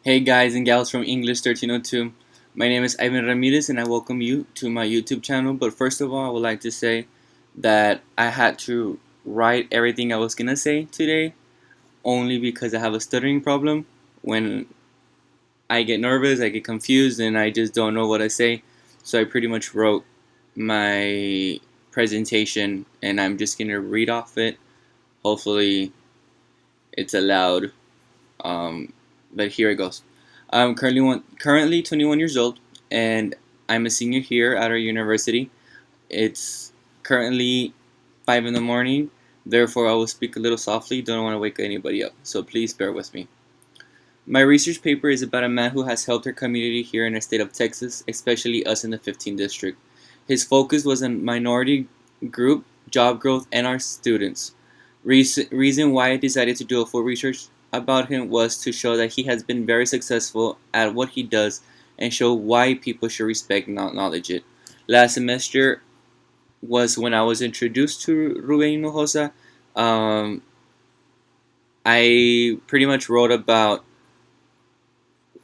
Hey guys and gals from English 1302. My name is Ivan Ramirez and I welcome you to my YouTube channel. But first of all, I would like to say that I had to write everything I was gonna say today only because I have a stuttering problem. When I get nervous, I get confused, and I just don't know what I say. So I pretty much wrote my presentation and I'm just gonna read off it. Hopefully, it's allowed. Um, but here it goes. I'm currently 21 years old, and I'm a senior here at our university. It's currently 5 in the morning, therefore I will speak a little softly. Don't want to wake anybody up, so please bear with me. My research paper is about a man who has helped our community here in the state of Texas, especially us in the 15th district. His focus was on minority group, job growth, and our students. Reason why I decided to do a full research about him was to show that he has been very successful at what he does and show why people should respect and acknowledge it. Last semester was when I was introduced to Ruben Hinojosa. Um, I pretty much wrote about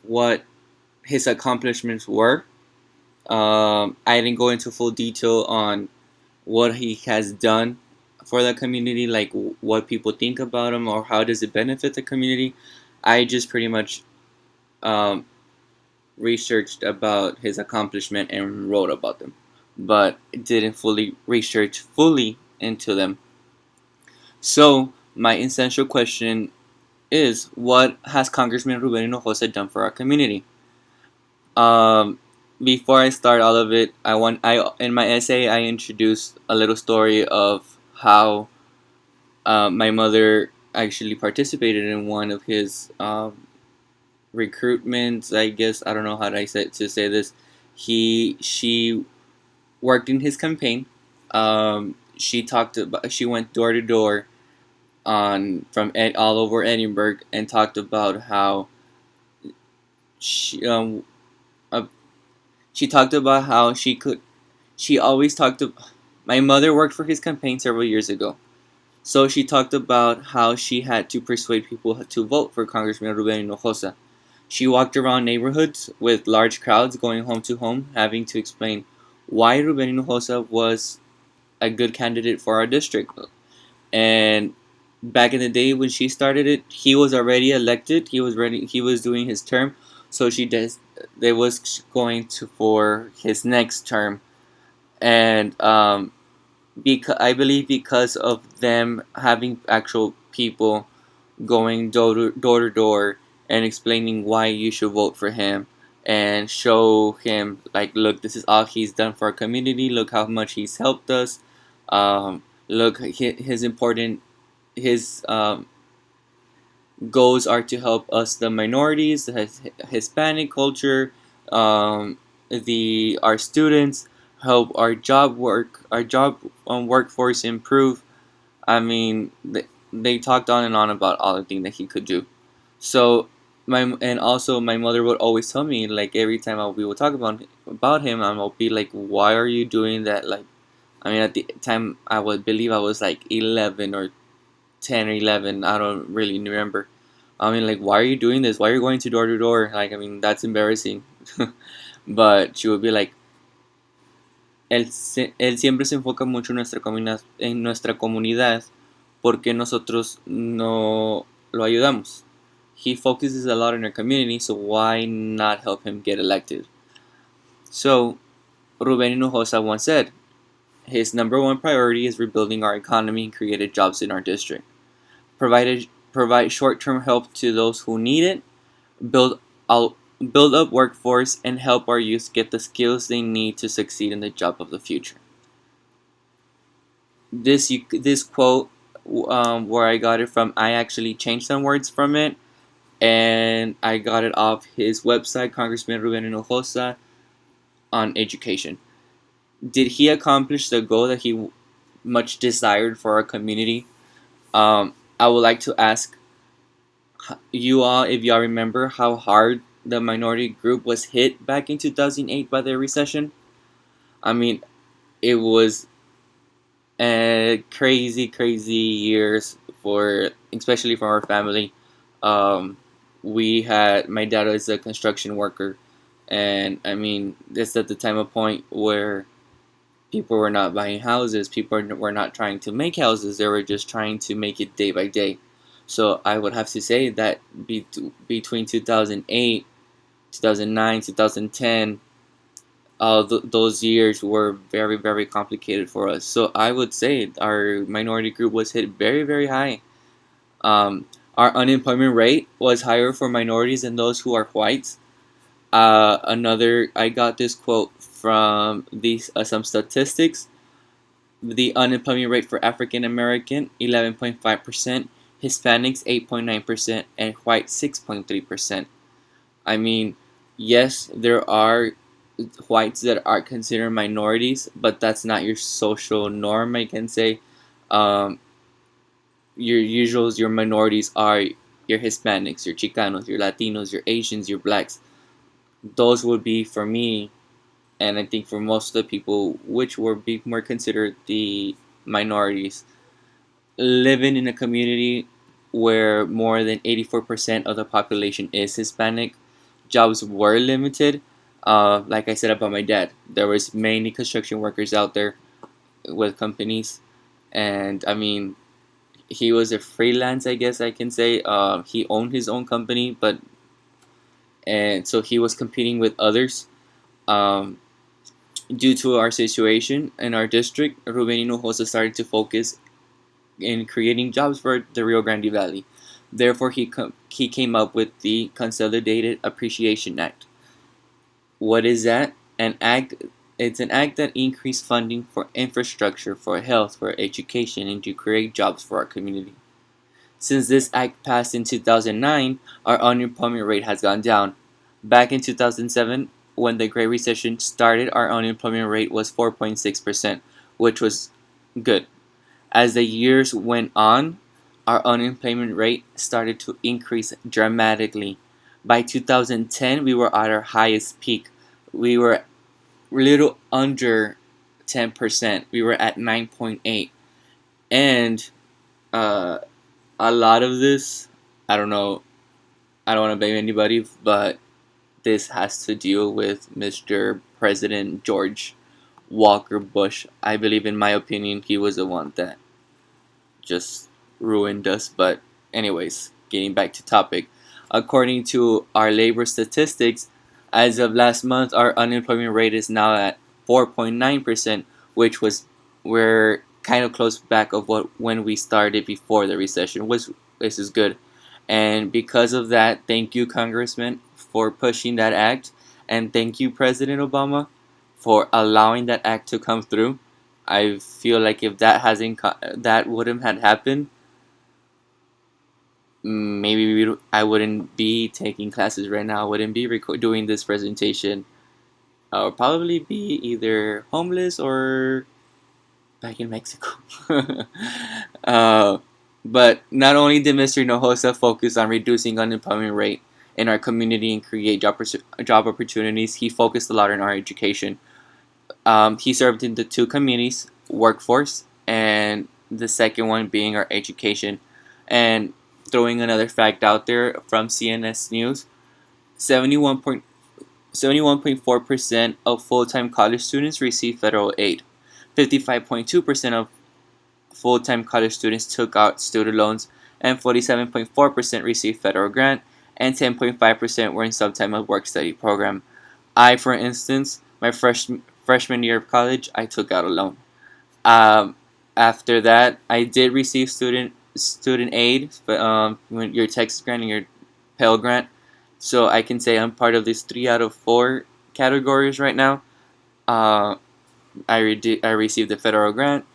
what his accomplishments were. I didn't go into full detail on what he has done for the community, like what people think about him or how does it benefit the community. I just pretty much um, researched about his accomplishment and wrote about them, but didn't fully research fully into them. So my essential question is, what has Congressman Ruben Hinojosa done for our community? Um, Before I start all of it, I in my essay I introduced a little story of how my mother actually participated in one of his recruitments. I guess I don't know how to say this. She worked in his campaign. She went door to door on all over Edinburgh and talked about how she uh, she talked about how she could. She always talked to. My mother worked for his campaign several years ago. So she talked about how she had to persuade people to vote for Congressman Ruben Hinojosa. She walked around neighborhoods with large crowds going home to home, having to explain why Ruben Hinojosa was a good candidate for our district. And back in the day when she started it, he was already elected. He was ready. He was doing his term, so they was going to for his next term, and because I believe because of them having actual people going door to door and explaining why you should vote for him and show him like, look, this is all he's done for our community. Look how much he's helped us. Look, his important his goals are to help us, the minorities, the Hispanic culture, the our students, help our job workforce improve. I mean, they talked on and on about all the things that he could do. So and also my mother would always tell me, like, every time we would talk about him, I'll be like, why are you doing that? Like, I mean, at the time I would believe I was like 11 or 10 or 11. I don't really remember. I mean, like, why are you doing this? Why are you going to door? Like, I mean, that's embarrassing. But she would be like, él siempre se enfoca mucho en nuestra comunidad porque nosotros no lo ayudamos. He focuses a lot on our community, so why not help him get elected? So, Ruben Hinojosa once said, his number one priority is rebuilding our economy and creating jobs in our district. Provide short-term help to those who need it, build out build up workforce, and help our youth get the skills they need to succeed in the job of the future. This quote, where I got it from, I actually changed some words from it, and I got it off his website, Congressman Ruben Hinojosa, on education. Did he accomplish the goal that he much desired for our community? I would like to ask you all, if y'all remember how hard the minority group was hit back in 2008 by the recession. I mean, it was a crazy years for, especially for our family. Um, we had my dad was a construction worker, and I mean this at the time of point where people were not buying houses, people were not trying to make houses, they were just trying to make it day by day. So I would have to say that between 2008, 2009, 2010, those years were very, very complicated for us. So I would say our minority group was hit very, very high. Um, our unemployment rate was higher for minorities than those who are whites. I got this quote from these some statistics. The unemployment rate for African American 11.5%, Hispanics 8.9%, and white 6.3%. I mean, yes, there are whites that are considered minorities, but that's not your social norm, I can say. Um, your usuals, your minorities are your Hispanics, your Chicanos, your Latinos, your Asians, your blacks. Those would be for me, and I think for most of the people, which would be more considered the minorities. Living in a community where more than 84% of the population is Hispanic, jobs were limited. Like I said about my dad, there was mainly construction workers out there with companies, and I mean, he was a freelance, I guess I can say. He owned his own company, but and so he was competing with others. Um, Due to our situation in our district, Ruben Hinojosa started to focus in creating jobs for the Rio Grande Valley. Therefore, he came up with the Consolidated Appreciation Act. What is that? An act. It's an act that increased funding for infrastructure, for health, for education, and to create jobs for our community. Since this act passed in 2009, our unemployment rate has gone down. Back in 2007, when the Great Recession started, our unemployment rate was 4.6%, which was good. As the years went on, our unemployment rate started to increase dramatically. By 2010, we were at our highest peak. We were a little under 10%. We were at 9.8. And uh, a lot of this, I don't know, I don't want to blame anybody, but this has to deal with Mr. President George Walker Bush. I believe, in my opinion, he was the one that just ruined us. But, anyways, getting back to topic. According to our labor statistics, as of last month, our unemployment rate is now at 4.9%, which was we're kind of close back of what when we started before the recession. Was This is good, and because of that, thank you, Congressman, for pushing that act, and thank you, President Obama, for allowing that act to come through. I feel like if that wouldn't have happened, maybe I wouldn't be taking classes right now. I wouldn't be doing this presentation. I would probably be either homeless or back in Mexico. uh, but not only did Mr. Hinojosa focus on reducing unemployment rate in our community and create job opportunities, he focused a lot on our education. He served in the two communities, workforce, and the second one being our education. And throwing another fact out there from CNS News, 71.4% of full-time college students receive federal aid. 55.2% of full-time college students took out student loans, and 47.4% received federal grant, and 10.5% were in some type of work-study program. I, for instance, my freshman year of college, I took out a loan. Um, After that, I did receive student aid, but when your Texas grant and your Pell Grant. So I can say I'm part of these 3 out of 4 categories right now. Uh, I received a federal grant.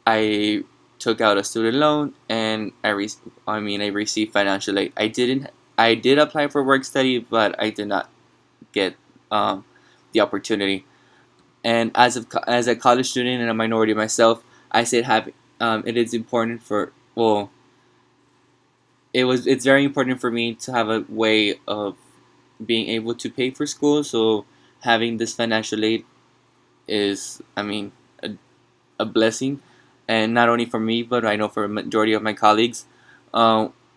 I took out a student loan, and I received financial aid. I did apply for work study, but I did not get the opportunity. And as a college student and a minority myself, I said it is important for well it's very important for me to have a way of being able to pay for school. So having this financial aid is, a blessing, and not only for me, but I know for a majority of my colleagues.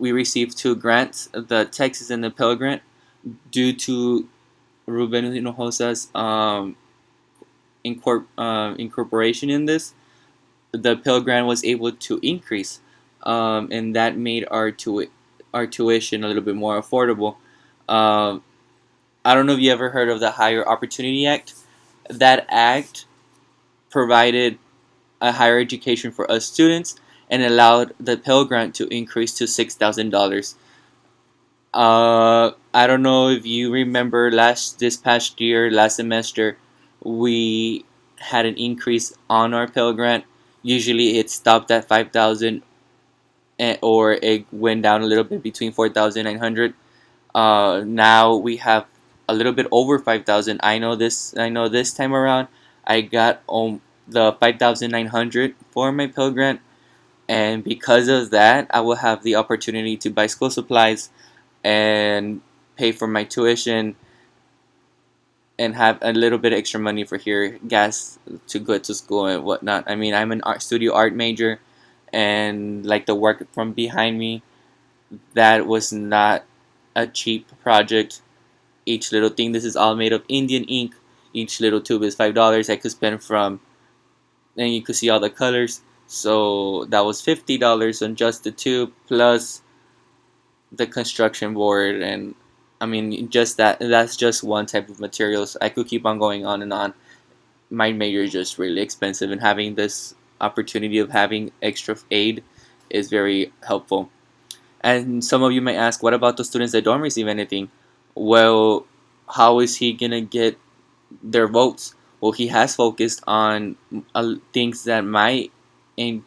we received two grants, the Texas and the Pell Grant, due to Ruben Hinojosa's incorporation in this. The Pell Grant was able to increase, and that made our tuition a little bit more affordable. Um, I don't know if you ever heard of the Higher Opportunity Act. That act provided a higher education for us students and allowed the Pell Grant to increase to $6,000. I don't know if you remember this past year, last semester, we had an increase on our Pell Grant. Usually, it stopped at 5,000, or it went down a little bit between 4,900. Now we have a little bit over 5,000. I know this. I know this time around, I got the 5,900 for my Pell Grant, and because of that, I will have the opportunity to buy school supplies and pay for my tuition and have a little bit of extra money for here gas to go to school and whatnot. I mean, I'm an studio art major, and like the work from behind me, that was not a cheap project. Each little thing, this is all made of Indian ink. Each little tube is $5. I could spend from, and you could see all the colors. So that was $50 on just the tube plus the construction board, and I mean just that's just one type of materials. I could keep on going on and on. My major is just really expensive, and having this opportunity of having extra aid is very helpful. And some of you may ask, what about the students that don't receive anything? Well, how is he gonna get their votes? Well, he has focused on things that might in-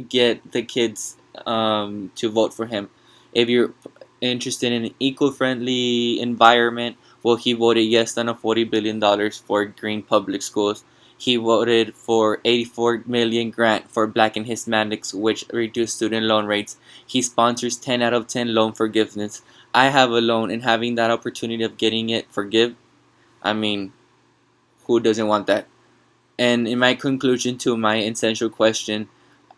get the kids to vote for him. If you're interested in an eco-friendly environment, well, he voted yes on a $40 billion for green public schools. He voted for 84 million grant for Black and Hispanics, which reduced student loan rates. He sponsors 10 out of 10 loan forgiveness. I have a loan, and having that opportunity of getting it forgive, I mean, who doesn't want that? And in my conclusion to my essential question,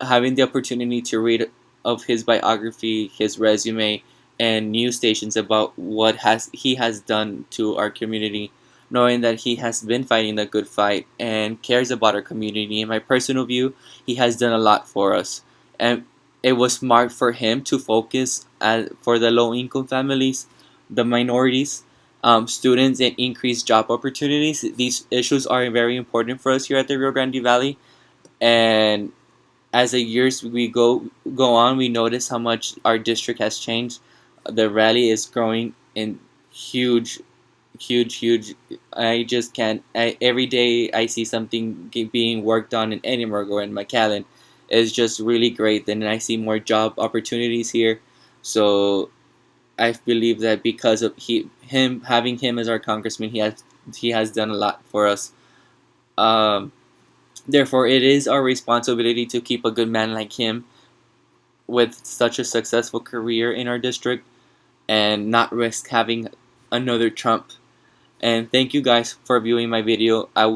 having the opportunity to read of his biography, his resume, and news stations about what has he has done to our community, knowing that he has been fighting the good fight and cares about our community. In my personal view, he has done a lot for us, and it was smart for him to focus for the low-income families, the minorities, students, and increased job opportunities. These issues are very important for us here at the Rio Grande Valley, and as the years we go on, we notice how much our district has changed. The rally is growing in huge, huge, huge. I just can't. Every day I see something being worked on in Edinburgh or in McAllen. It's just really great. Then I see more job opportunities here. So I believe that because of him having him as our congressman, he has done a lot for us. Um, Therefore, it is our responsibility to keep a good man like him with such a successful career in our district and not risk having another Trump. And thank you guys for viewing my video. I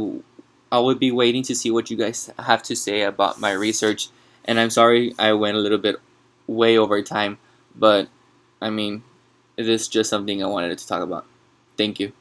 would be waiting to see what you guys have to say about my research. And I'm sorry I went a little bit way over time, but I mean, it is just something I wanted to talk about. Thank you.